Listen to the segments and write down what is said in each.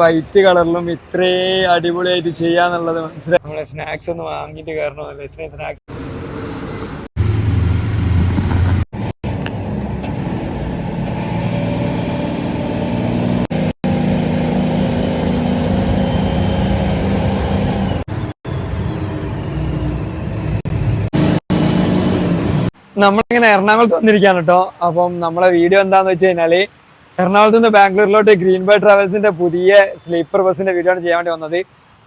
White കളറിലും ഇത്രയും അടിപൊളിയായിട്ട് ചെയ്യാന്നുള്ളത് മനസ്സിലായി. നമ്മളെ സ്നാക്സ് ഒന്ന് വാങ്ങിയിട്ട് കയറണമല്ലോ. ഇത്രയും സ്നാക്സ് നമ്മളിങ്ങനെ എറണാകുളത്ത് വന്നിരിക്കുകയാണ് കേട്ടോ. അപ്പം നമ്മളെ വീഡിയോ എന്താന്ന് വെച്ച് കഴിഞ്ഞാല് എറണാകുളത്ത് നിന്ന് ബാംഗ്ലൂരിലോട്ട് ഗ്രീൻ ബേർഡ് ട്രാവൽസിന്റെ പുതിയ സ്ലീപ്പർ ബസ്സിന്റെ വീഡിയോ ആണ് ചെയ്യാൻ വേണ്ടി വന്നത്.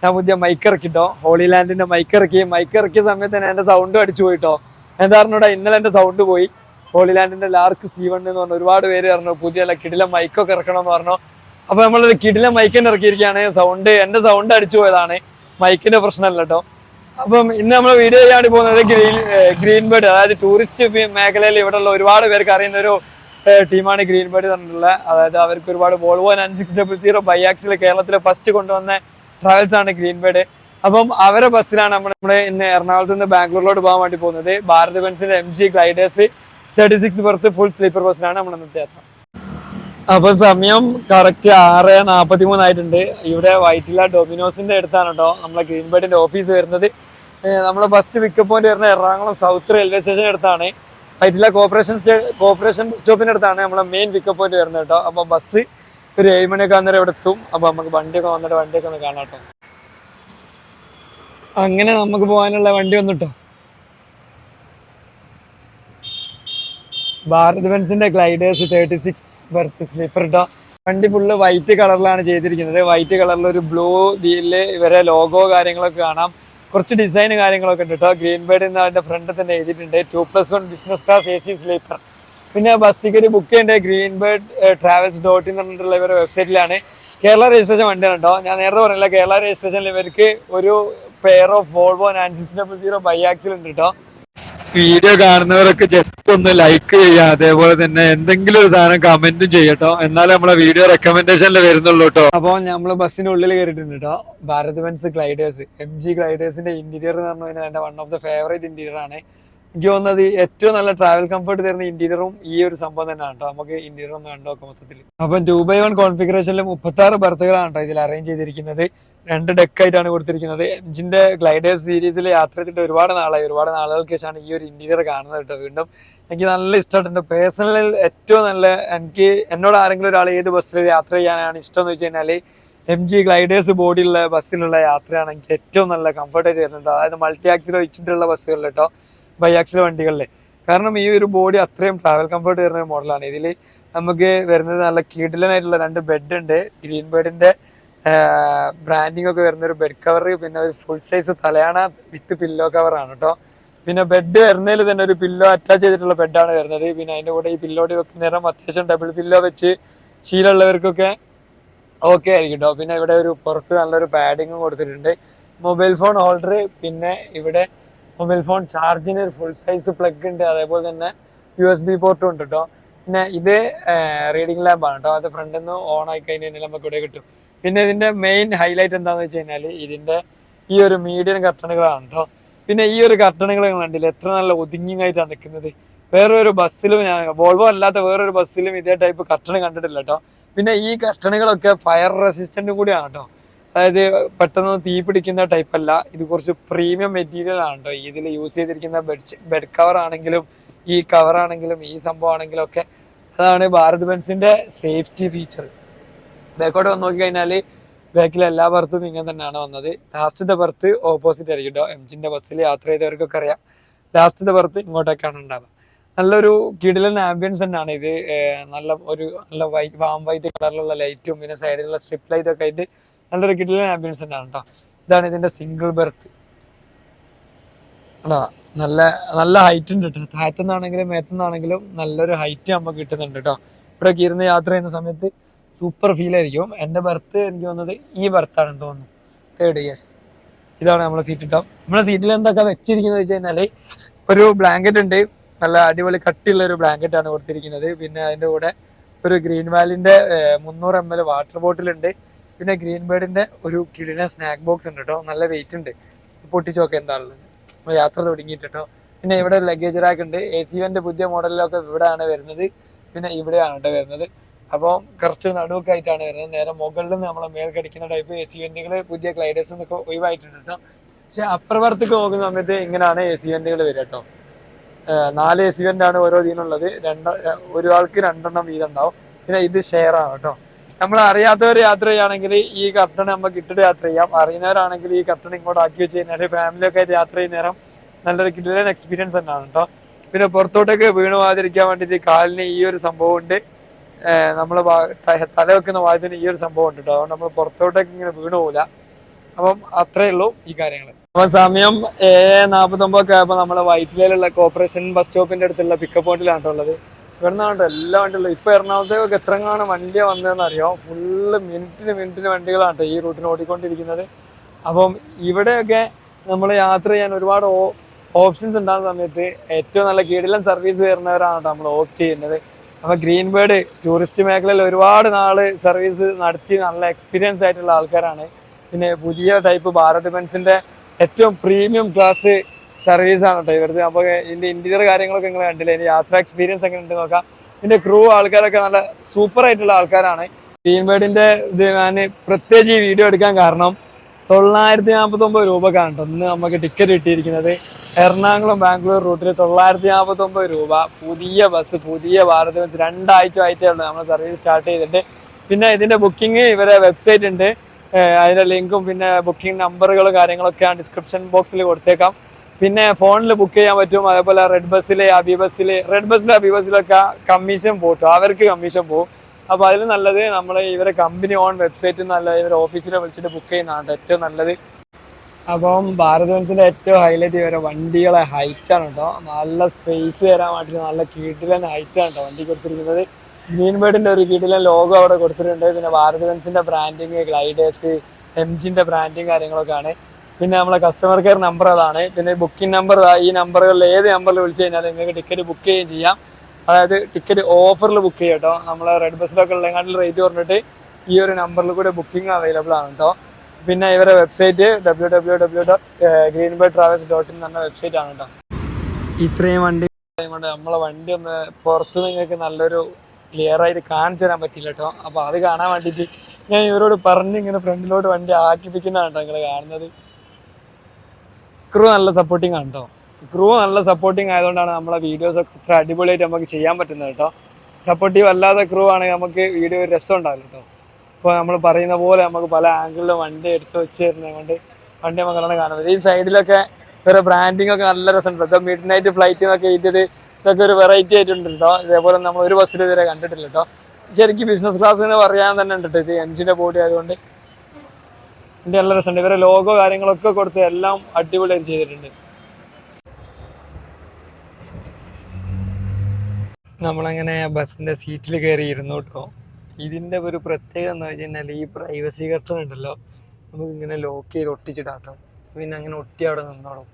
ഞാൻ പുതിയ മൈക്ക് ഇറക്കിട്ടോ, ഹോളി ലാൻഡിന്റെ മൈക്ക് ഇറക്കിയ സമയത്ത് തന്നെ എന്റെ സൗണ്ട് അടിച്ചു പോയിട്ടോ. എന്താ പറഞ്ഞൂടാ, ഇന്നലെ എന്റെ സൗണ്ട് പോയി. ഹോളി ലാൻഡിന്റെ ലാർക്ക് C1 എന്ന് പറഞ്ഞു ഒരുപാട് പേര് പറഞ്ഞു പുതിയ കിടില മൈക്കൊക്കെ ഇറക്കണമെന്ന് പറഞ്ഞു. അപ്പൊ നമ്മളൊരു കിടില മൈക്ക് തന്നെ ഇറക്കിയിരിക്കുകയാണ്. എന്റെ സൗണ്ട് അടിച്ചു പോയതാണ്, മൈക്കിന്റെ പ്രശ്നമല്ല കേട്ടോ. അപ്പം ഇന്ന് നമ്മൾ വീഡിയോ ചെയ്യാൻ വേണ്ടി പോകുന്നത് ഗ്രീൻ ബേർഡ്, അതായത് ടൂറിസ്റ്റ് മേഖലയിൽ ഇവിടെയുള്ള ഒരുപാട് പേർക്ക് അറിയുന്ന ഒരു ടീമാണ് ഗ്രീൻ ബേർഡ് പറഞ്ഞിട്ടുള്ളത്. അതായത് അവർക്ക് ഒരുപാട് വോൾവോ 9600 ബൈആക്സിൽ കേരളത്തിലെ ഫസ്റ്റ് കൊണ്ടുവന്ന ട്രാവൽസ് ആണ് ഗ്രീൻ ബേർഡ്. അപ്പം അവരെ ബസ്സിലാണ് നമ്മൾ ഇന്ന് എറണാകുളത്ത് നിന്ന് ബാംഗ്ലൂരിലോട്ട് പോകാൻ വേണ്ടി പോകുന്നത്. ഭാരത് ബെൻസിന്റെ MG gliders 36 berth full sleeper ബസ്സിലാണ് നമ്മൾ ഇന്നത്തെ യാത്ര. അപ്പൊ സമയം കറക്റ്റ് 6:43 ആയിട്ടുണ്ട്. ഇവിടെ വൈറ്റില ഡൊമിനോസിന്റെ അടുത്താണ് കേട്ടോ നമ്മളെ ഗ്രീൻ ബേർഡിന്റെ ഓഫീസ് വരുന്നത്. നമ്മളെ ഫസ്റ്റ് പിക്കപ്പ് പോയിന്റ് വരുന്നത് എറണാകുളം സൗത്ത് റെയിൽവേ സ്റ്റേഷൻ അടുത്താണ്. വൈറ്റില കോർപ്പറേഷൻ ബസ് സ്റ്റോപ്പിന്റെ അടുത്താണ് നമ്മളെ മെയിൻ പിക്കപ്പ് പോയിന്റ് വരുന്നത് കേട്ടോ. അപ്പൊ ബസ് ഒരു 7 മണിയൊക്കെ അന്നേരം ഇവിടെ എത്തും. അപ്പൊ നമുക്ക് വണ്ടിയൊക്കെ ഒന്ന് കാണാം കേട്ടോ. അങ്ങനെ നമുക്ക് പോകാനുള്ള വണ്ടി വന്നിട്ടോ, ഭാരത് ബെൻസിന്റെ ഗ്ലൈഡേഴ്സ് 36 ബർത്ത് സ്ലീപ്പർ കേട്ടോ. വണ്ടി ഫുള്ള് വൈറ്റ് കളറിലാണ് ചെയ്തിരിക്കുന്നത്. വൈറ്റ് കളറിൽ ഒരു ബ്ലൂ ഇതില് ഇവരെ ലോഗോ കാര്യങ്ങളൊക്കെ കാണാം. കുറച്ച് ഡിസൈൻ കാര്യങ്ങളൊക്കെ ഉണ്ട് കേട്ടോ. ഗ്രീൻ ബേർഡ് എന്ന് അതിന്റെ ഫ്രണ്ട് തന്നെ എഴുതിയിട്ടുണ്ട് 2+1 ബിസിനസ് ക്ലാസ് AC സ്ലീപ്പർ. പിന്നെ ബസ് ടിക്കറ്റ് ബുക്ക് ചെയ്യേണ്ടത് ഗ്രീൻ ബേർഡ് travels.in എന്ന് പറഞ്ഞിട്ടുള്ള ഇവരുടെ വെബ്സൈറ്റിലാണ്. കേരള രജിസ്ട്രേഷൻ വണ്ടിയാണ് കേട്ടോ. ഞാൻ നേരത്തെ പറഞ്ഞില്ല, കേരള രജിസ്ട്രേഷനിൽ ഇവർക്ക് ഒരു പെയർ ഓഫ് വോൾവോ 9600 ബൈആക്സിൽ ഉണ്ട് കേട്ടോ. വീഡിയോ കാണുന്നവരൊക്കെ ജസ്റ്റ് ഒന്ന് ലൈക്ക് ചെയ്യുക, അതേപോലെ തന്നെ എന്തെങ്കിലും ഒരു സാധനം കമന്റും ചെയ്യട്ടോ, എന്നാലും നമ്മളെ വീഡിയോ റെക്കമെൻഡേഷനിൽ വരുന്നുള്ളൂ കേട്ടോ. അപ്പൊ നമ്മള് ബസ്സിന്റെ ഉള്ളിൽ കയറിയിട്ടുണ്ട് കേട്ടോ. ഭാരത് ബെൻസ് ഗ്ലൈഡേഴ്സ് MG ഗ്ലൈഡേഴ്സിന്റെ ഇന്റീരിയർ എന്ന് പറഞ്ഞു കഴിഞ്ഞാൽ എന്റെ one of the favourite interior ആണ്. എനിക്ക് തോന്നുന്നത് ഏറ്റവും നല്ല ട്രാവൽ കംഫർട്ട് തരുന്ന ഇന്റീരിയറും ഈ ഒരു സംഭവം തന്നെയാണ് കേട്ടോ. നമുക്ക് ഇന്റീരിയർ ഒന്ന് കണ്ടുനോക്കാം മൊത്തത്തിൽ. അപ്പം 2x1 കോൺഫിഗറേഷനിൽ 36 ബർത്തുകളാണ് കേട്ടോ ഇതിൽ അറേഞ്ച് ചെയ്തിരിക്കുന്നത്. 2 ഡെക്കായിട്ടാണ് കൊടുത്തിരിക്കുന്നത്. എംജിന്റെ ഗ്ലൈഡേഴ്സ് സീരീസിൽ യാത്ര ചെയ്തിട്ട് ഒരുപാട് നാളുകൾക്ക് ശേഷമാണ് ഈ ഒരു ഇന്റീരിയർ കാണുന്നത് കേട്ടോ. വീണ്ടും എനിക്ക് നല്ല ഇഷ്ടമായിട്ടുണ്ട്. പേഴ്സണലിൽ ഏറ്റവും നല്ല എന്നോട് ആരെങ്കിലും ഒരാൾ ഏത് ബസ്സിൽ യാത്ര ചെയ്യാനാണ് ഇഷ്ടം എന്ന് വെച്ച് കഴിഞ്ഞാൽ MG ഗ്ലൈഡേഴ്സ് ബോഡിയുള്ള ബസ്സിലുള്ള യാത്രയാണ് എനിക്ക് ഏറ്റവും നല്ല കംഫർട്ടായിട്ട് വരുന്നുണ്ട്. അതായത് മൾട്ടി ആക്സിൽ വെച്ചിട്ടുള്ള ബസ്സുകളിൽ കേട്ടോ, ബൈആക്സിൽ വണ്ടികളിൽ. കാരണം ഈ ഒരു ബോഡി അത്രയും ട്രാവൽ കംഫർട്ട് വരുന്ന ഒരു മോഡലാണ്. ഇതിൽ നമുക്ക് വരുന്നത് നല്ല കിടിലനായിട്ടുള്ള 2 ബെഡ് ഉണ്ട്. ഗ്രീൻ ബേർഡിന്റെ ബ്രാൻഡിങ് ഒക്കെ വരുന്ന ഒരു ബെഡ് കവർ, പിന്നെ ഒരു ഫുൾ സൈസ് തലയാണ വിത്ത് പില്ലോ കവറാണ് കേട്ടോ. പിന്നെ ബെഡ് വരുന്നതിൽ തന്നെ ഒരു പില്ലോ അറ്റാച്ച് ചെയ്തിട്ടുള്ള ബെഡാണ് വരുന്നത്. പിന്നെ അതിന്റെ കൂടെ ഈ പില്ലോടി വെക്കുന്നേരം അത്യാവശ്യം ഡബിൾ പില്ലോ വെച്ച് ശീലമുള്ളവർക്കൊക്കെ ഓക്കെ ആയിരിക്കും കേട്ടോ. പിന്നെ ഇവിടെ ഒരു പുറത്ത് നല്ലൊരു പാഡിങ്ങും കൊടുത്തിട്ടുണ്ട്. മൊബൈൽ ഫോൺ ഹോൾഡർ, പിന്നെ ഇവിടെ മൊബൈൽ ഫോൺ ചാർജിന് ഒരു ഫുൾ സൈസ് പ്ലഗ് ഉണ്ട്. അതേപോലെ തന്നെ USB പോർട്ടും ഉണ്ട് കേട്ടോ. പിന്നെ ഇത് റീഡിംഗ് ലാമ്പാണ് കേട്ടോ. അത് ഫ്രണ്ടിൽ നിന്ന് ഓൺ ആയി കഴിഞ്ഞാൽ നമുക്ക് ഇവിടെ കിട്ടും. പിന്നെ ഇതിന്റെ മെയിൻ ഹൈലൈറ്റ് എന്താന്ന് വെച്ച് കഴിഞ്ഞാൽ ഇതിന്റെ ഈ ഒരു മീഡിയം കർട്ടണുകളാണ് കേട്ടോ. പിന്നെ ഈ ഒരു കർട്ടണുകൾ കണ്ടില്ല എത്ര നല്ല ഒതുങ്ങിയായിട്ടാണ് നിൽക്കുന്നത്. വേറൊരു ബസ്സിലും ഞാൻ വോൾവോ അല്ലാത്ത വേറൊരു ബസ്സിലും ഇതേ ടൈപ്പ് കർട്ടൺ കണ്ടിട്ടില്ല കേട്ടോ. പിന്നെ ഈ കർട്ടണുകളൊക്കെ ഫയർ റെസിസ്റ്റന്റും കൂടിയാണ് കേട്ടോ. അതായത് പെട്ടെന്ന് തീ പിടിക്കുന്ന ടൈപ്പ് അല്ല, ഇത് കുറച്ച് പ്രീമിയം മെറ്റീരിയൽ ആണ് കേട്ടോ. ഇതിൽ യൂസ് ചെയ്തിരിക്കുന്ന ബെഡ് കവർ ആണെങ്കിലും ഈ കവർ ആണെങ്കിലും ഈ സംഭവം ആണെങ്കിലും ഒക്കെ അതാണ് ഭാരത് ബെൻസിന്റെ സേഫ്റ്റി ഫീച്ചർ. ബാക്കോട്ട് വന്ന് നോക്കി കഴിഞ്ഞാല് ബാക്കിൽ എല്ലാ ബർത്തും ഇങ്ങനെ തന്നെയാണ് വന്നത്. ലാസ്റ്റത്തെ ബർത്ത് ഓപ്പോസിറ്റ് ആയിരിക്കും കേട്ടോ. എംജിന്റെ ബസ്സിൽ യാത്ര ചെയ്തവർക്കൊക്കെ അറിയാം ലാസ്റ്റത്തെ ബർത്ത് ഇങ്ങോട്ടേക്കാണ് ഉണ്ടാവുക. നല്ലൊരു കിടിലൻ ആംബിയൻസ് തന്നെയാണ് ഇത്. നല്ല വാം വൈറ്റ് കളറിലുള്ള ലൈറ്റും പിന്നെ സൈഡിലുള്ള സ്ട്രിപ്പ് ലൈറ്റ് ഒക്കെ ആയിട്ട് നല്ലൊരു കിടിലൻ ആംബിയൻസ് തന്നെയാണ് കേട്ടോ. ഇതാണ് ഇതിന്റെ സിംഗിൾ ബെർത്ത്. നല്ല ഹൈറ്റ് ഉണ്ട് കേട്ടോ. താഴത്തുനിന്നാണെങ്കിലും മേത്തുനിന്നാണെങ്കിലും നല്ലൊരു ഹൈറ്റ് നമുക്ക് കിട്ടുന്നുണ്ട് കേട്ടോ. ഇവിടെ ഇരുന്ന് യാത്ര ചെയ്യുന്ന സമയത്ത് സൂപ്പർ ഫീൽ ആയിരിക്കും. എൻ്റെ ബർത്ത് എനിക്ക് തോന്നുന്നത് ഈ ബർത്താണെന്ന് തോന്നുന്നു, 3rd. യെസ്, ഇതാണ് നമ്മളെ സീറ്റ് കേട്ടോ. നമ്മളെ സീറ്റിൽ എന്തൊക്കെ വെച്ചിരിക്കുന്നത് വെച്ച് കഴിഞ്ഞാൽ ഒരു ബ്ലാങ്കറ്റ് ഉണ്ട്. നല്ല അടിപൊളി കട്ടിയുള്ള ഒരു ബ്ലാങ്കറ്റ് ആണ് കൊടുത്തിരിക്കുന്നത്. പിന്നെ അതിൻ്റെ കൂടെ ഒരു ഗ്രീൻ വാലിന്റെ 300 ml വാട്ടർ ബോട്ടിൽ ഉണ്ട്. പിന്നെ ഗ്രീൻ ബേർഡിന്റെ ഒരു കിടിലൻ സ്നാക്ക് ബോക്സ് ഉണ്ട് കേട്ടോ. നല്ല വെയിറ്റ് ഉണ്ട്. പൊട്ടിച്ചൊക്കെ എന്താണുള്ളത്. നമ്മൾ യാത്ര തുടങ്ങിയിട്ട് കേട്ടോ. പിന്നെ ഇവിടെ ലഗേജ് റാക്ക് ഉണ്ട്. AC1 പുതിയ മോഡലിലൊക്കെ ഇവിടെയാണ് വരുന്നത്. പിന്നെ ഇവിടെയാണ് കേട്ടോ വരുന്നത്. അപ്പോൾ കുറച്ച് നടുവൊക്കെ ആയിട്ടാണ് വരുന്നത്. നേരെ മുകളിൽ നിന്ന് നമ്മളെ മേൽക്കടിക്കുന്ന ടൈപ്പ് എ സി വെന്റുകൾ പുതിയ ക്ലൈഡേഴ്സ് എന്നൊക്കെ ഒഴിവായിട്ടുണ്ട് കേട്ടോ. പക്ഷെ അപ്പുറത്തേക്ക് നോക്കുന്ന സമയത്ത് ഇങ്ങനെയാണ് എ സി വെന്റുകൾ വരിക കേട്ടോ. 4 എ സി വെന്റാണ് ഓരോ ഇതിനുള്ളത്. ഒരാൾക്ക് 2 വീതം ഉണ്ടാവും. പിന്നെ ഇത് ഷെയർ ആണ് കേട്ടോ. നമ്മൾ അറിയാത്തവർ യാത്ര ചെയ്യുകയാണെങ്കിൽ ഈ കർട്ടൺ നമുക്ക് ഇട്ടിട്ട് യാത്ര ചെയ്യാം. അറിയുന്നവരാണെങ്കിൽ ഈ കർട്ടൺ ഇങ്ങോട്ട് ആക്കി വെച്ച് കഴിഞ്ഞാൽ ഫാമിലിയൊക്കെ ആയിട്ട് യാത്ര ചെയ്യുന്ന നേരം നല്ലൊരു കിടിലൻ എക്സ്പീരിയൻസ് തന്നെയാണ് കേട്ടോ. പിന്നെ പുറത്തോട്ടൊക്കെ വീണ് പോകാതിരിക്കാൻ വേണ്ടിയിട്ട് കാലിന് ഈ ഒരു സംഭവം ഉണ്ട്. നമ്മള് തല വെക്കുന്ന ഭാഗത്തിന് ഈ ഒരു സംഭവം ഉണ്ട് കേട്ടോ. അതുകൊണ്ട് നമ്മൾ പുറത്തോട്ടേക്ക് ഇങ്ങനെ വീണു പോകില്ല. അപ്പം അത്രേ ഉള്ളൂ ഈ കാര്യങ്ങൾ. അപ്പൊ സമയം 7:49 ആയപ്പോൾ നമ്മളെ വൈറ്റിലയിലുള്ള കോർപ്പറേഷൻ ബസ് സ്റ്റോപ്പിന്റെ അടുത്തുള്ള പിക്കപ്പ് പോയിന്റിലാണ് ഉള്ളത്. ഇവിടുന്നാണ് എല്ലാ വണ്ടികളും. ഇപ്പൊ എറണാകുളത്തേക്ക് എത്രങ്ങാണ് വണ്ടിയാ വന്നതെന്ന് അറിയോ? ഫുള്ള് മിനിറ്റിന് വണ്ടികളാണ് ഈ റൂട്ടിന് ഓടിക്കൊണ്ടിരിക്കുന്നത്. അപ്പം ഇവിടെയൊക്കെ നമ്മൾ യാത്ര ചെയ്യാൻ ഒരുപാട് ഓപ്ഷൻസ് ഉണ്ടാകുന്ന സമയത്ത് ഏറ്റവും നല്ല കിടിലൻ സർവീസ് തരുന്നവരാണ് നമ്മൾ ഓപ്റ്റ് ചെയ്യുന്നത്. അപ്പൊ ഗ്രീൻ ബേർഡ് ടൂറിസ്റ്റ് മേഖലയിൽ ഒരുപാട് നാള് സർവീസ് നടത്തി നല്ല എക്സ്പീരിയൻസ് ആയിട്ടുള്ള ആൾക്കാരാണ്. പിന്നെ പുതിയ ടൈപ്പ് ഭാരത് ബെൻസിന്റെ ഏറ്റവും പ്രീമിയം ക്ലാസ് സർവീസ് ആണ് കേട്ടോ ഇവരുടെ. അപ്പൊ ഇതിന്റെ ഇന്റീരിയർ കാര്യങ്ങളൊക്കെ നിങ്ങൾ കണ്ടില്ലേ? ഇനി യാത്ര എക്സ്പീരിയൻസ് എങ്ങനെ ഉണ്ട് നോക്കാം. ഇതിന്റെ ക്രൂ ആൾക്കാരൊക്കെ നല്ല സൂപ്പർ ആയിട്ടുള്ള ആൾക്കാരാണ്. ഗ്രീൻ ബേർഡിന്റെ ഇത് ഞാൻ പ്രത്യേകിച്ച് ഈ വീഡിയോ എടുക്കാൻ കാരണം 949 രൂപക്കാണ് കേട്ടോ ഇന്ന് നമുക്ക് ടിക്കറ്റ് കിട്ടിയിരിക്കുന്നത്. എറണാകുളം ബാംഗ്ലൂർ റൂട്ടിൽ 949 രൂപ. പുതിയ ബസ്, പുതിയ ഭാരത് ബസ് 2 ആഴ്ച ആയിട്ടേ ഉള്ളൂ നമ്മൾ സർവീസ് സ്റ്റാർട്ട് ചെയ്തിട്ട്. പിന്നെ ഇതിന്റെ ബുക്കിംഗ് ഇവരെ വെബ്സൈറ്റ് ഉണ്ട്. അതിന്റെ ലിങ്കും പിന്നെ ബുക്കിംഗ് നമ്പറുകളും കാര്യങ്ങളൊക്കെ ഡിസ്ക്രിപ്ഷൻ ബോക്സിൽ കൊടുത്തേക്കാം. പിന്നെ ഫോണിൽ ബുക്ക് ചെയ്യാൻ പറ്റും. അതേപോലെ റെഡ് ബസ്സിലെ അബി ബസ്സിലൊക്കെ കമ്മീഷൻ പോട്ടും, അവർക്ക് കമ്മീഷൻ പോകും. അപ്പൊ അതിൽ നല്ലത് നമ്മൾ ഇവരെ കമ്പനി ഓൺ വെബ്സൈറ്റിൽ നല്ല ഇവരെ ഓഫീസിലെ വിളിച്ചിട്ട് ബുക്ക് ചെയ്യുന്നതാണ് ഏറ്റവും നല്ലത്. അപ്പം ഭാരത് ബെൻസിന്റെ ഏറ്റവും ഹൈലൈറ്റ് ഇവരെ വണ്ടികളെ ഹൈറ്റ് ആണ് കേട്ടോ. നല്ല സ്പേസ് തരാൻ വേണ്ടിയിട്ട് നല്ല കിടിലൻ ഹൈറ്റ് ആണ് കേട്ടോ വണ്ടി കൊടുത്തിരിക്കുന്നത്. ഗ്രീൻ ബേർഡിന്റെ ഒരു കിടിലൻ ലോഗോ അവിടെ കൊടുത്തിട്ടുണ്ട്. പിന്നെ ഭാരത് ബെൻസിന്റെ ബ്രാൻഡിങ്, ഗ്ലൈഡേഴ്സ്, എംജിന്റെ ബ്രാൻഡിങ് കാര്യങ്ങളൊക്കെ ആണ്. പിന്നെ നമ്മളെ കസ്റ്റമർ കെയർ നമ്പർ അതാണ്. പിന്നെ ബുക്കിംഗ് നമ്പർ, ഈ നമ്പറുകളിൽ ഏത് നമ്പറിൽ വിളിച്ചു കഴിഞ്ഞാൽ നിങ്ങൾക്ക് ടിക്കറ്റ് ബുക്ക് ചെയ്യുകയും ചെയ്യാം. അതായത് ടിക്കറ്റ് ഓഫറിൽ ബുക്ക് ചെയ്യാം കേട്ടോ. നമ്മളെ റെഡ് ബസ്സിലൊക്കെ ഉള്ളതിനാട്ടിൽ റേറ്റ് പറഞ്ഞിട്ട് ഈ ഒരു നമ്പറിൽ കൂടെ ബുക്കിംഗ് അവൈലബിൾ ആണ് കേട്ടോ. പിന്നെ ഇവരെ വെബ്സൈറ്റ് www.greenbirdtravels.in എന്ന വെബ്സൈറ്റ് ആണ് കേട്ടോ. ഇത്രയും വണ്ടി കൊണ്ട് നമ്മളെ വണ്ടി ഒന്ന് പുറത്ത് നിങ്ങൾക്ക് നല്ലൊരു ക്ലിയർ ആയിട്ട് കാണിച്ചു തരാൻ പറ്റില്ല കേട്ടോ. അപ്പൊ അത് കാണാൻ വേണ്ടിയിട്ട് ഞാൻ ഇവരോട് പറഞ്ഞ് ഇങ്ങനെ ഫ്രണ്ടിലോട്ട് വണ്ടി ആക്കിപ്പിക്കുന്നതാണ് കേട്ടോ നിങ്ങൾ കാണുന്നത്. ക്രൂ നല്ല സപ്പോർട്ടിങ് ആണ് കേട്ടോ. ക്രൂ നല്ല സപ്പോർട്ടിങ് ആയതുകൊണ്ടാണ് നമ്മളെ വീഡിയോസ് ഒക്കെ ഇത്ര അടിപൊളിയായിട്ട് നമുക്ക് ചെയ്യാൻ പറ്റുന്നത് കേട്ടോ. സപ്പോർട്ടീവ് അല്ലാതെ ക്രൂ ആണെങ്കിൽ നമുക്ക് വീഡിയോ രസം ഉണ്ടാവില്ല കേട്ടോ. ഇപ്പോൾ നമ്മൾ പറയുന്ന പോലെ നമുക്ക് പല ആംഗിളിലും വണ്ടി എടുത്ത് വെച്ച് തരുന്നത് കൊണ്ട് വണ്ടി നമുക്ക് നല്ലോണം കാണാൻ പറ്റും. ഈ സൈഡിലൊക്കെ ഒരു ബ്രാൻഡിങ് ഒക്കെ നല്ല രസമുണ്ട്. മിഡ് നൈറ്റ് ഫ്ലൈറ്റ് എന്നൊക്കെ എഴുതിയത് ഇതൊക്കെ ഒരു വെറൈറ്റി ആയിട്ടുണ്ട് കേട്ടോ. ഇതേപോലെ നമ്മൾ ഒരു ബസ്സിൽ ഇതുവരെ കണ്ടിട്ടില്ല കേട്ടോ. ശരിക്കും ബിസിനസ് ക്ലാസ് എന്ന് പറയാൻ തന്നെ ഉണ്ട് കേട്ടോ. ഇത് എംജിന്റെ ബോഡി ആയതുകൊണ്ട് ഇതിന്റെ നല്ല രസമുണ്ട്. ഇവരെ ലോഗോ കാര്യങ്ങളൊക്കെ കൊടുത്ത് എല്ലാം അടിപൊളിയായിട്ട് ചെയ്തിട്ടുണ്ട്. നമ്മളങ്ങനെ ബസ്സിന്റെ സീറ്റിൽ കയറി ഇരുന്നു കേട്ടോ. ഇതിന്റെ ഒരു പ്രത്യേകത എന്ന് വെച്ച് കഴിഞ്ഞാൽ ഈ പ്രൈവസി കർട്ടൻ ഉണ്ടല്ലോ, നമുക്ക് ഇങ്ങനെ ലോക്ക് ചെയ്ത് ഒട്ടിച്ചിടാം കേട്ടോ. പിന്നെ അങ്ങനെ ഒട്ടി അവിടെ നിന്നോളും.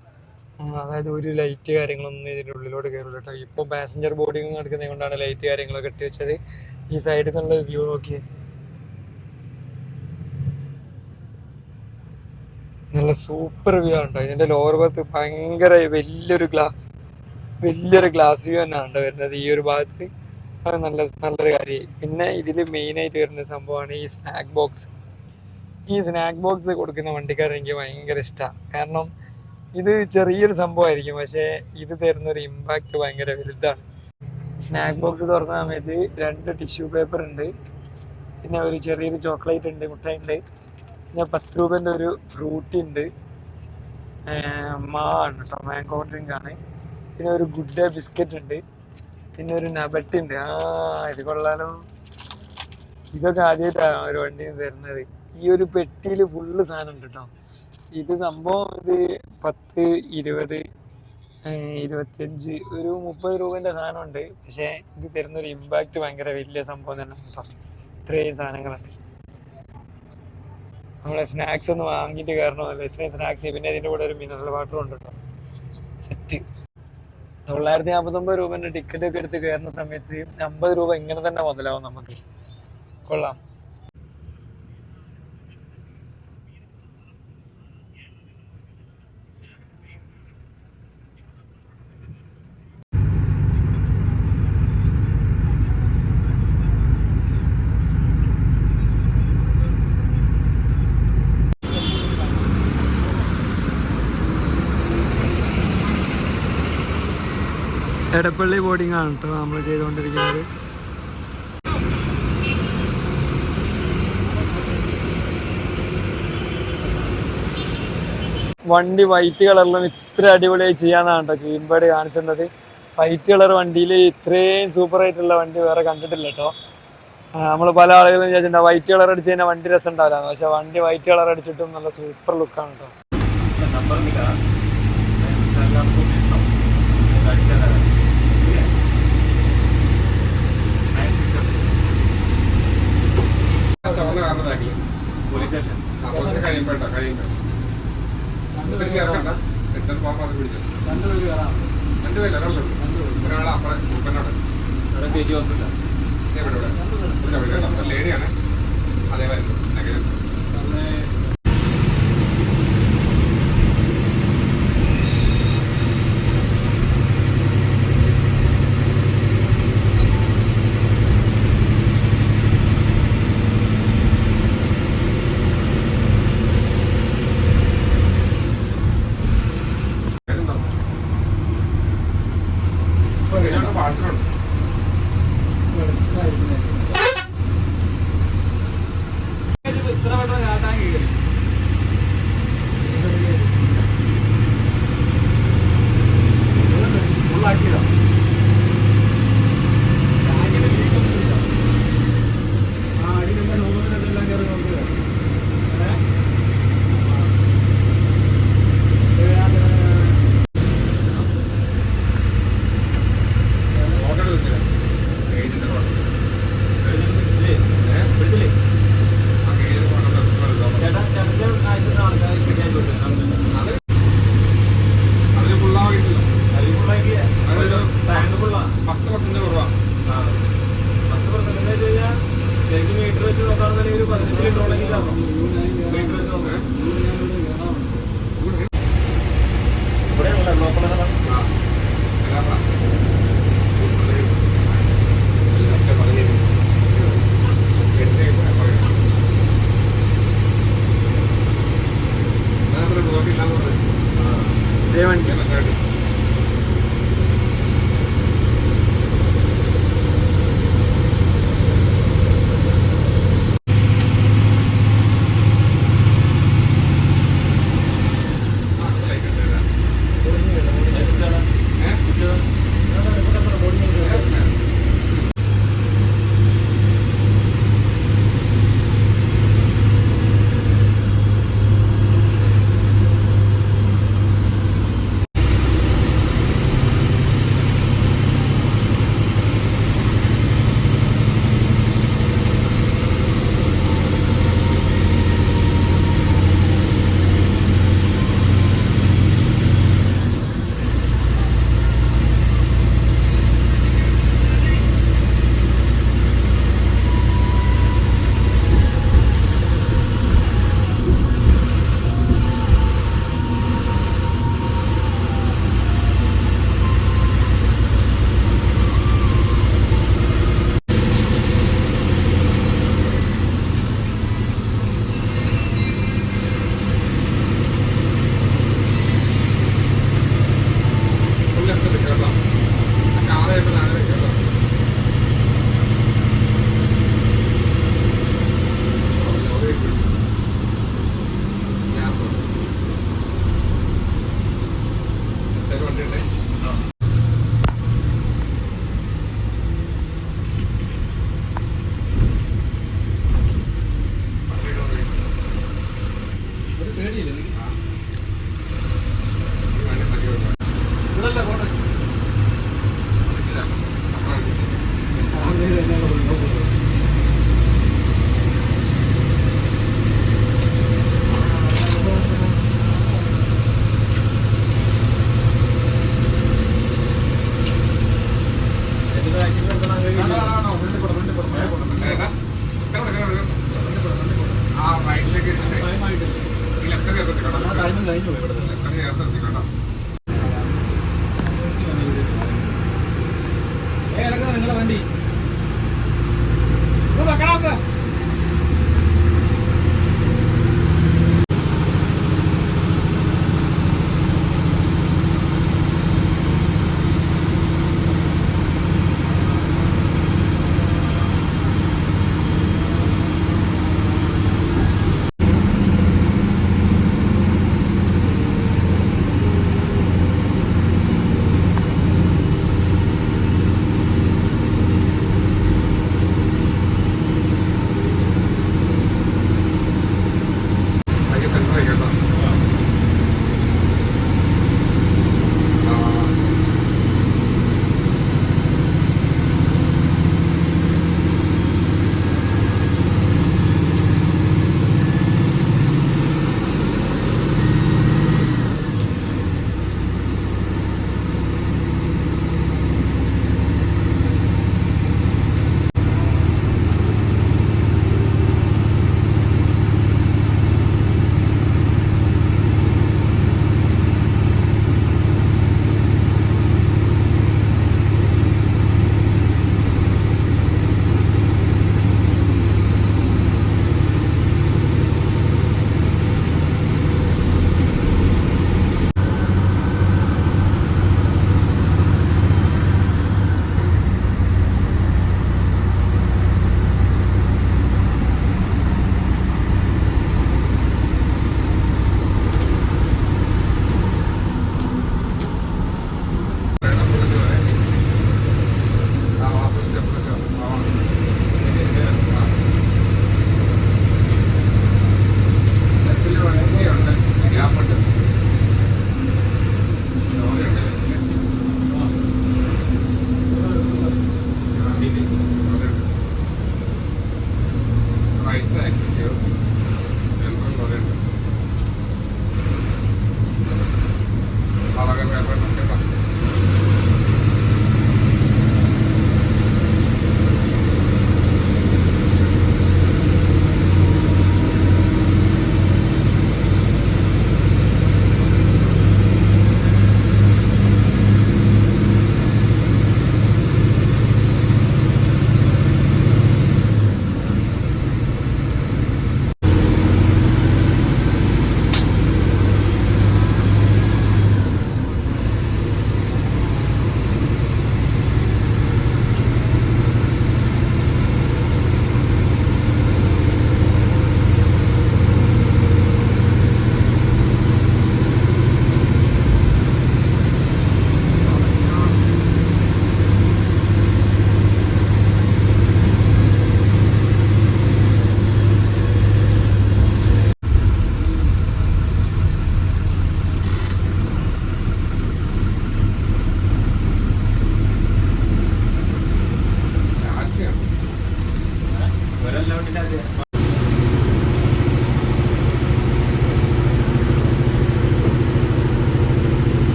അതായത് ഒരു ലൈറ്റ് കാര്യങ്ങളൊന്നും ഇതിൻ്റെ ഉള്ളിലോട്ട് കയറില്ല കേട്ടോ. ഇപ്പോൾ പാസഞ്ചർ ബോർഡിങ് നടക്കുന്നത് കൊണ്ടാണ് ലൈറ്റ് കാര്യങ്ങളൊക്കെ ഇട്ട് വെച്ചത്. ഈ സൈഡിൽ നിന്നുള്ള വ്യൂ നോക്കി നല്ല സൂപ്പർ വ്യൂ ആണ് കേട്ടോ. ഇതിന്റെ ലോവർ ഭാഗത്ത് ഭയങ്കര വലിയൊരു ഗ്ലാസ് വ്യൂ തന്നെയാണ് വരുന്നത് ഈ ഒരു ഭാഗത്ത്. അത് നല്ലൊരു കാര്യമായി. പിന്നെ ഇതിൽ മെയിനായിട്ട് വരുന്ന സംഭവമാണ് ഈ സ്നാക്ക് ബോക്സ്. ഈ സ്നാക്ക് ബോക്സ് കൊടുക്കുന്ന വണ്ടിക്കാരെ എനിക്ക് ഭയങ്കര ഇഷ്ടമാണ്. കാരണം ഇത് ചെറിയൊരു സംഭവമായിരിക്കും, പക്ഷേ ഇത് തരുന്നൊരു ഇമ്പാക്റ്റ് ഭയങ്കര വലുതാണ്. സ്നാക്ക് ബോക്സ് തുറന്ന സമയത്ത് 2 ടിഷ്യൂ പേപ്പർ ഉണ്ട്, പിന്നെ ഒരു ചെറിയൊരു ചോക്ലേറ്റ് ഉണ്ട്, മുട്ടായി ഉണ്ട്, പിന്നെ 10 രൂപേൻ്റെ ഒരു ഫ്രൂട്ടി ഉണ്ട്, ആണ് കേട്ടോ, മാംഗോ ഡ്രിങ്ക് ആണ്, പിന്നെ ഒരു ഗുഡ് ഡേ ബിസ്ക്കറ്റ് ഉണ്ട്, പിന്നെ ഒരു നബട്ട് ഉണ്ട്. ഇത് കൊള്ളാലോ. ഇതൊക്കെ ആദ്യമായിട്ടാണ് ഒരു വണ്ടി തരുന്നത്. ഈ ഒരു പെട്ടിയിൽ ഫുള്ള് സാധനം ഉണ്ട് കേട്ടോ. ഇത് സംഭവം ഇത് 10, 20, 25, ഒരു 30 രൂപേൻ്റെ സാധനമുണ്ട്. പക്ഷേ ഇത് തരുന്നൊരു ഇമ്പാക്റ്റ് ഭയങ്കര വലിയ സംഭവം തന്നെ കേട്ടോ. ഇത്രയും സാധനങ്ങളുണ്ട്. നമ്മളെ സ്നാക്സ് ഒന്ന് വാങ്ങിയിട്ട് കയറണമല്ലോ, ഇത്രയും സ്നാക്സ്. പിന്നെ ഇതിൻ്റെ കൂടെ ഒരു മിനറൽ വാട്ടറും ഉണ്ട് കേട്ടോ. സെറ്റ്. 949 രൂപേൻ്റെ ടിക്കറ്റ് ഒക്കെ എടുത്ത് കയറുന്ന സമയത്ത് 50 രൂപ ഇങ്ങനെ തന്നെ മുതലാവും നമുക്ക്. കൊള്ളാം. എടപ്പള്ളി ബോർഡിംഗ് ആണ് കേട്ടോ നമ്മൾ ചെയ്തുകൊണ്ടിരിക്കുന്നത്. വണ്ടി വൈറ്റ് കളറിലും ഇത്ര അടിപൊളിയായി ചെയ്യാന്നാണ് കേട്ടോ ഗ്രീൻ ബേർഡ് കാണിച്ചിട്ടുള്ളത്. വൈറ്റ് കളർ വണ്ടിയിൽ ഇത്രയും സൂപ്പർ ആയിട്ടുള്ള വണ്ടി വേറെ കണ്ടിട്ടില്ല കേട്ടോ. നമ്മൾ പല ആളുകളും വിചാരിച്ചിട്ടുണ്ടാവും വൈറ്റ് കളർ അടിച്ച് കഴിഞ്ഞാൽ വണ്ടി രസം ഉണ്ടാവില്ല, പക്ഷെ വണ്ടി വൈറ്റ് കളർ അടിച്ചിട്ടും നല്ല സൂപ്പർ ലുക്കാണ് കേട്ടോ. ലേഡിയാണ് അതേമാതിരി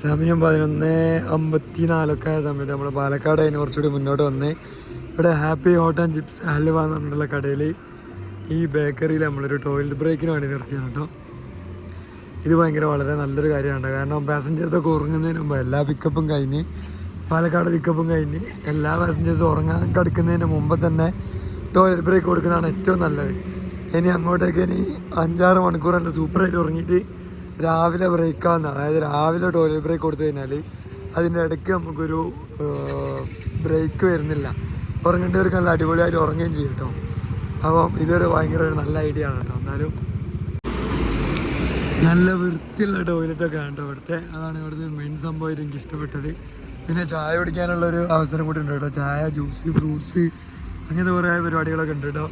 സമയം 11:54 ആയ സമയത്ത് നമ്മൾ പാലക്കാട് അതിന് കുറച്ചുകൂടി മുന്നോട്ട് വന്ന് ഇവിടെ happy hot and chips halwa എന്ന് പറഞ്ഞിട്ടുള്ള കടയിൽ ഈ ബേക്കറിയിൽ നമ്മളൊരു ടോയ്ലറ്റ് ബ്രേക്കിന് വേണ്ടി നിർത്തിയാണ് കേട്ടോ. ഇത് വളരെ നല്ലൊരു കാര്യമാണ്. കാരണം പാസഞ്ചേഴ്സൊക്കെ ഉറങ്ങുന്നതിന് മുമ്പ് എല്ലാ പിക്കപ്പും കഴിഞ്ഞ് പാലക്കാട് പിക്കപ്പും കഴിഞ്ഞ് എല്ലാ പാസഞ്ചേഴ്സും ഉറങ്ങാൻ കിടക്കുന്നതിന് മുമ്പ് തന്നെ ടോയ്ലറ്റ് ബ്രേക്ക് കൊടുക്കുന്നതാണ് ഏറ്റവും നല്ലത്. ഇനി അങ്ങോട്ടേക്ക് ഇനി 5-6 മണിക്കൂറല്ല സൂപ്പറായിട്ട് ഉറങ്ങിയിട്ട് രാവിലെ ബ്രേക്കാവുന്ന, അതായത് രാവിലെ ടോയ്ലറ്റ് ബ്രേക്ക് കൊടുത്തു കഴിഞ്ഞാൽ അതിൻ്റെ ഇടയ്ക്ക് നമുക്കൊരു ബ്രേക്ക് വരുന്നില്ല. ഉറങ്ങേണ്ടവർക്ക് നല്ല അടിപൊളിയായിട്ട് ഉറങ്ങുകയും ചെയ്യും കേട്ടോ. അപ്പം ഇതൊരു ഭയങ്കര ഒരു നല്ല ഐഡിയ ആണ് കേട്ടോ. എന്നാലും നല്ല വൃത്തിയുള്ള ടോയ്ലറ്റൊക്കെ ആണ് കേട്ടോ ഇവിടുത്തെ. അതാണ് ഇവിടുത്തെ മെയിൻ സംഭവമായിട്ട് എനിക്ക് ഇഷ്ടപ്പെട്ടത്. പിന്നെ ചായ കുടിക്കാനുള്ളൊരു അവസരം കൂടി ഉണ്ട് കേട്ടോ. ചായ, ജ്യൂസ്, ഫ്രൂട്ട്സ് അങ്ങനത്തെ കുറേ പരിപാടികളൊക്കെ ഉണ്ട് കേട്ടോ.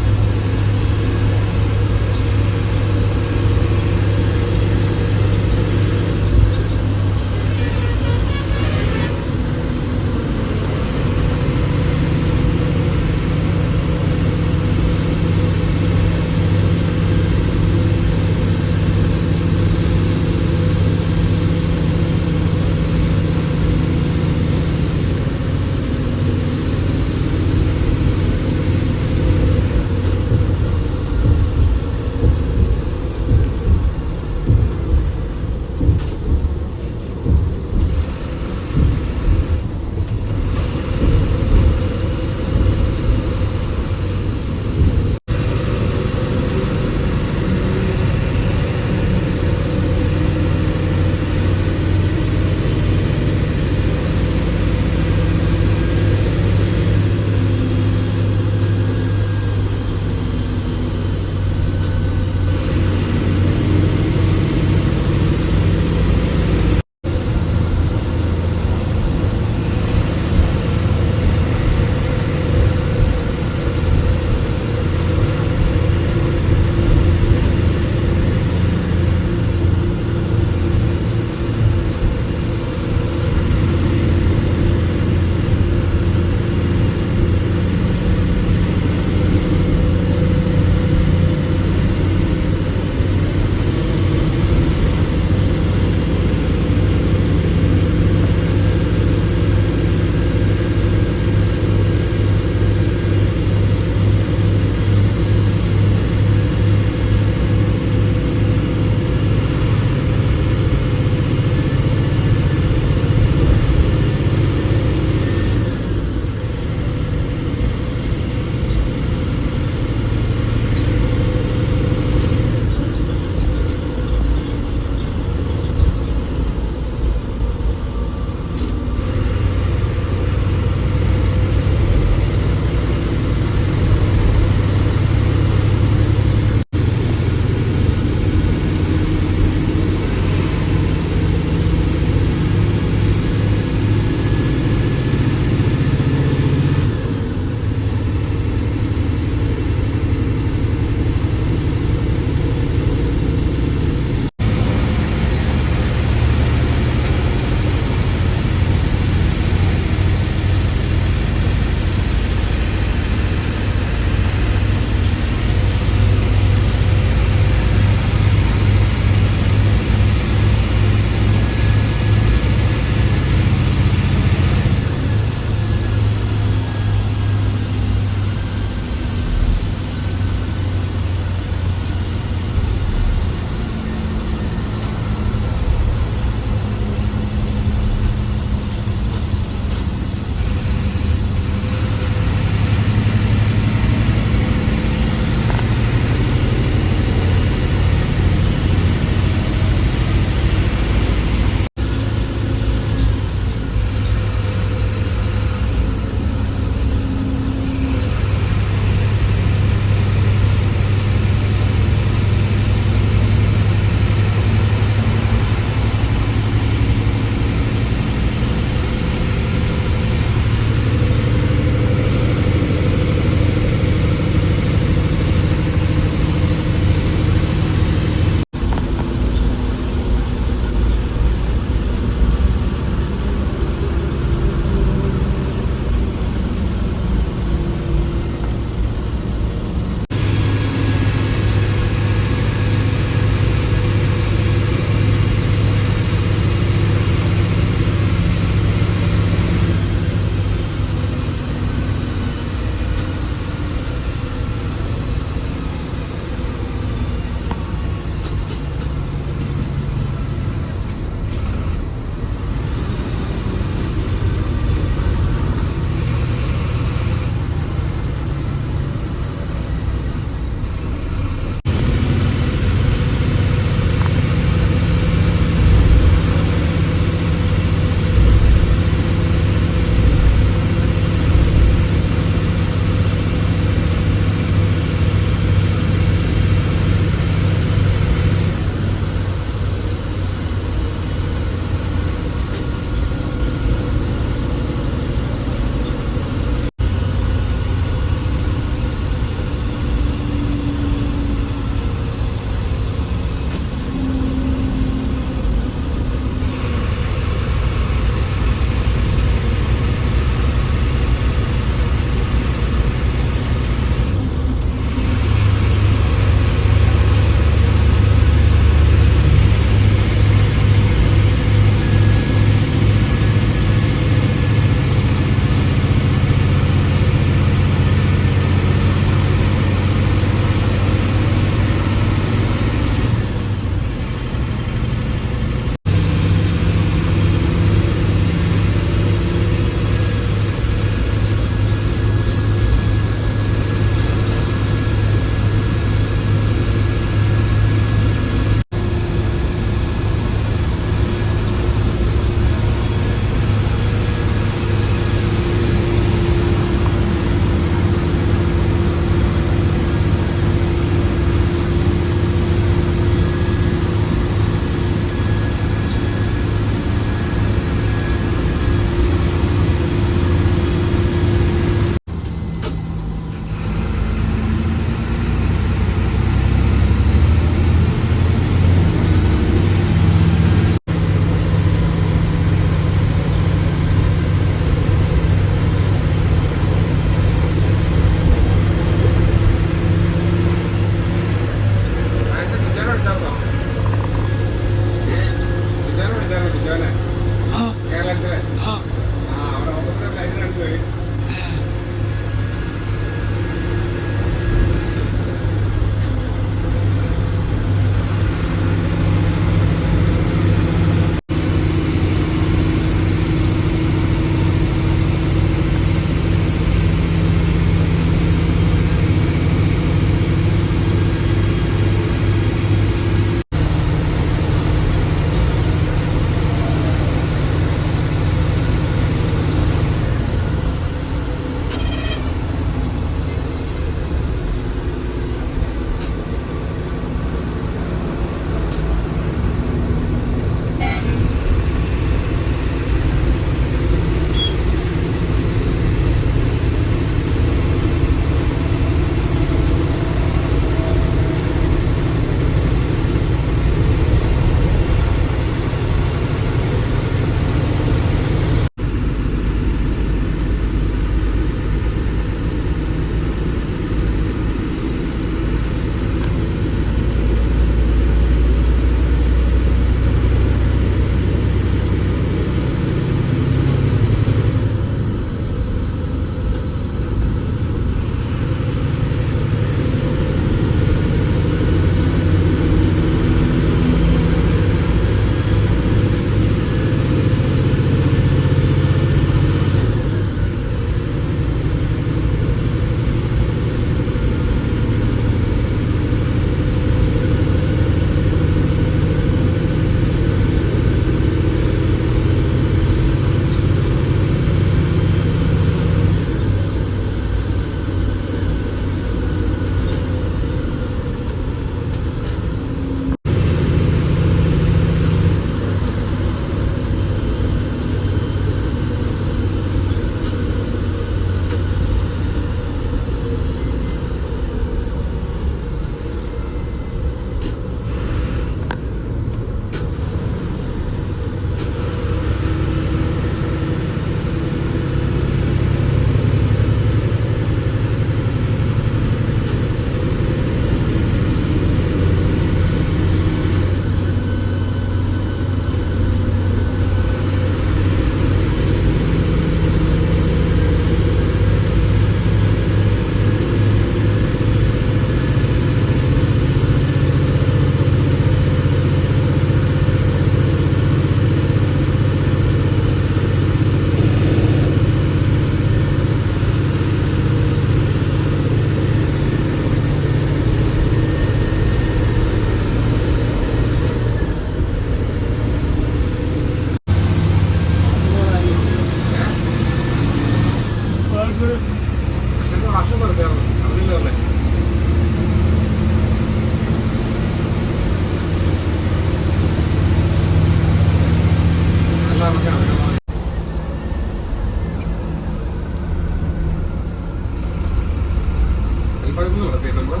13 സൈഡ് നമ്പർ.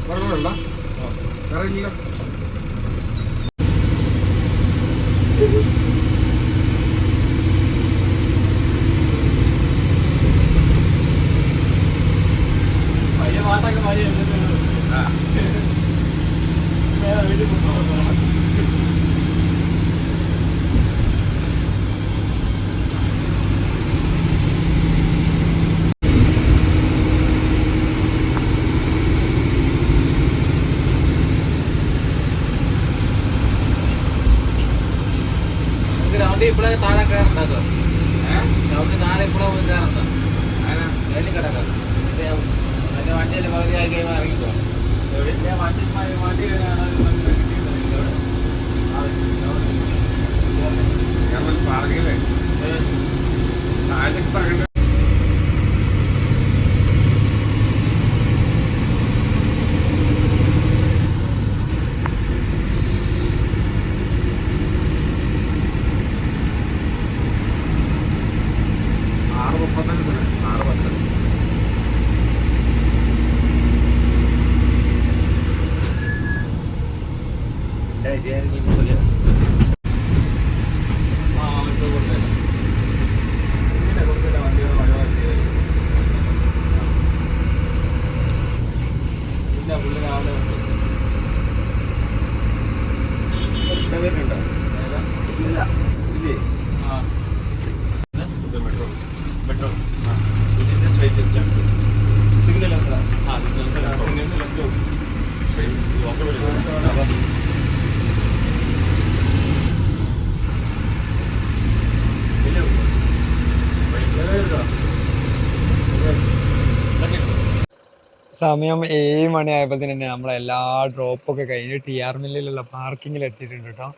പറഞ്ഞോളൂ. വേറെ ഇല്ല. ഇപ്പോഴേ താഴെ കയറുണ്ടോ? താഴെ ഇപ്പോഴേ പോയി കയറുണ്ടോ? അതിന് കിടക്കാം. എന്റെ വണ്ടിയിൽ പകുതിയായി കഴിയുമ്പോൾ ഇറങ്ങിക്കോ. ഞാൻ പറഞ്ഞില്ലേ താഴെ പറയണ്ട. സമയം 7 മണിയായപ്പോൾ തന്നെ നമ്മളെല്ലാ ഡ്രോപ്പൊക്കെ കഴിഞ്ഞ് TR മില്ലിലുള്ള പാർക്കിങ്ങിൽ എത്തിയിട്ടുണ്ട് കേട്ടോ.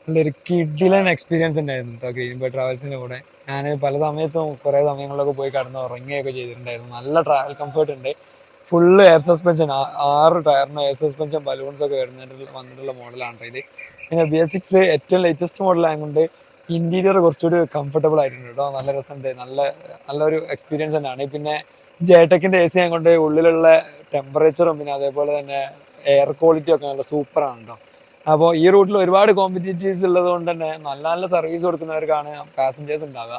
നല്ലൊരു കിഡിലൻ എക്സ്പീരിയൻസ് ഉണ്ടായിരുന്നു കേട്ടോ ഗ്രീൻ ബേർഡ് ട്രാവൽസിൻ്റെ കൂടെ. ഞാൻ പല സമയത്തും കുറേ സമയങ്ങളിലൊക്കെ പോയി കടന്ന് ഉറങ്ങുകയൊക്കെ ചെയ്തിട്ടുണ്ടായിരുന്നു. നല്ല ട്രാവൽ കംഫർട്ട് ഉണ്ട്. ഫുള്ള് എയർ സസ്പെൻഷൻ, 6 ടയറിന് എയർ സസ്പെൻഷൻ ബലൂൺസ് ഒക്കെ വന്നിട്ടുള്ള മോഡലാണ് ഇത്. പിന്നെ BS6 ഏറ്റവും ലേറ്റസ്റ്റ് മോഡലായതുകൊണ്ട് ഇന്റീരിയർ കുറച്ചുകൂടി കംഫർട്ടബിൾ ആയിട്ടുണ്ട് കേട്ടോ. നല്ല രസമുണ്ട്. നല്ലൊരു എക്സ്പീരിയൻസ് തന്നെയാണ്. പിന്നെ ജെടെക്കിന്റെ AC ആയതുകൊണ്ട് ഉള്ളിലുള്ള ടെമ്പറേച്ചറും പിന്നെ അതേപോലെ തന്നെ എയർ ക്വാളിറ്റി ഒക്കെ നല്ല സൂപ്പറാണ് കേട്ടോ. അപ്പോൾ ഈ റൂട്ടിൽ ഒരുപാട് കോമ്പറ്റീറ്റീവ്സ് ഉള്ളത് കൊണ്ട് തന്നെ നല്ല നല്ല സർവീസ് കൊടുക്കുന്നവർക്കാണ് പാസഞ്ചേഴ്സ് ഉണ്ടാവുക.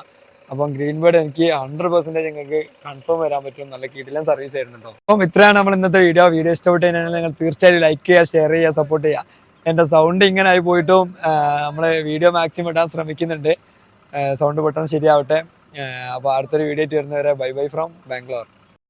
അപ്പം ഗ്രീൻ ബേർഡ് എനിക്ക് 100% നിങ്ങൾക്ക് കൺഫേം വരാൻ പറ്റും. നല്ല കിടിലൻ സർവീസ് ആയിരുന്നു കേട്ടോ. അപ്പം ഇത്രയാണ് നമ്മൾ ഇന്നത്തെ വീഡിയോ ഇഷ്ടപ്പെട്ട് കഴിഞ്ഞാൽ നിങ്ങൾ തീർച്ചയായും ലൈക്ക് ചെയ്യുക, ഷെയർ ചെയ്യുക, സപ്പോർട്ട് ചെയ്യുക. എൻ്റെ സൗണ്ട് ഇങ്ങനെ ആയി പോയിട്ടും നമ്മൾ വീഡിയോ മാക്സിമം ഇടാൻ ശ്രമിക്കുന്നുണ്ട്. സൗണ്ട് പെട്ടെന്ന് ശരിയാവട്ടെ. അപ്പോൾ അടുത്തൊരു വീഡിയോ ആയിട്ട് വരുന്നവരെ ബൈ ബൈ ഫ്രം ബാംഗ്ലൂർ.